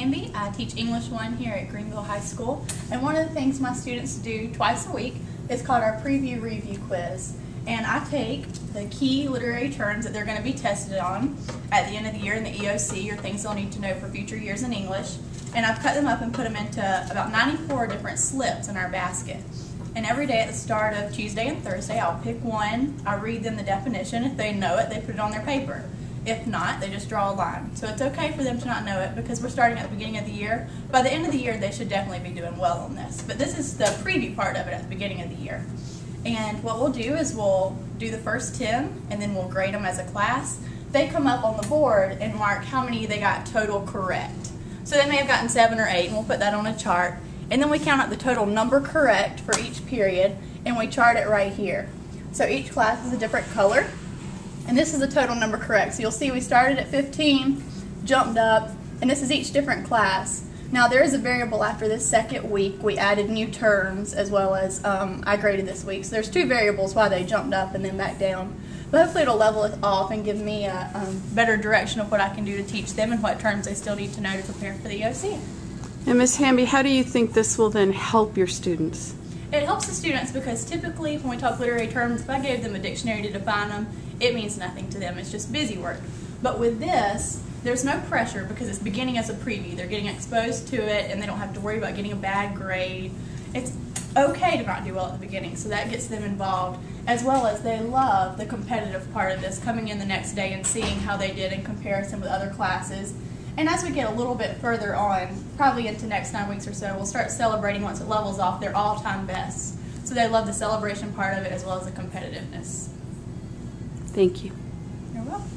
Hamby. I teach English 1 here at Greenville High School, and one of the things my students do twice a week is called our Preview Review Quiz. And I take the key literary terms that they're going to be tested on at the end of the year in the EOC, or things they'll need to know for future years in English, and I've cut them up and put them into about 94 different slips in our basket. And every day at the start of Tuesday and Thursday, I'll pick one, I read them the definition. If they know it, they put it on their paper. If not, they just draw a line. So it's okay for them to not know it because we're starting at the beginning of the year. By the end of the year, they should definitely be doing well on this. But this is the preview part of it at the beginning of the year. And what we'll do is we'll do the first 10, and then we'll grade them as a class. They come up on the board and mark how many they got total correct. So they may have gotten 7 or 8, and we'll put that on a chart. And then we count out the total number correct for each period, and we chart it right here. So each class is a different color, and this is the total number correct. So you'll see we started at 15, jumped up, and this is each different class. Now there is a variable after this second week. We added new terms as well as I graded this week. So there's 2 variables why they jumped up and then back down. But hopefully it'll level it off and give me a better direction of what I can do to teach them and what terms they still need to know to prepare for the EOC. And Ms. Hamby, how do you think this will then help your students? It helps the students because typically when we talk literary terms, if I gave them a dictionary to define them, it means nothing to them. It's just busy work. But with this, there's no pressure because it's beginning as a preview. They're getting exposed to it and they don't have to worry about getting a bad grade. It's okay to not do well at the beginning, so that gets them involved, as well as they love the competitive part of this, coming in the next day and seeing how they did in comparison with other classes. And as we get a little bit further on, probably into next 9 weeks or so, we'll start celebrating once it levels off their all-time bests. So they love the celebration part of it as well as the competitiveness. Thank you. You're welcome.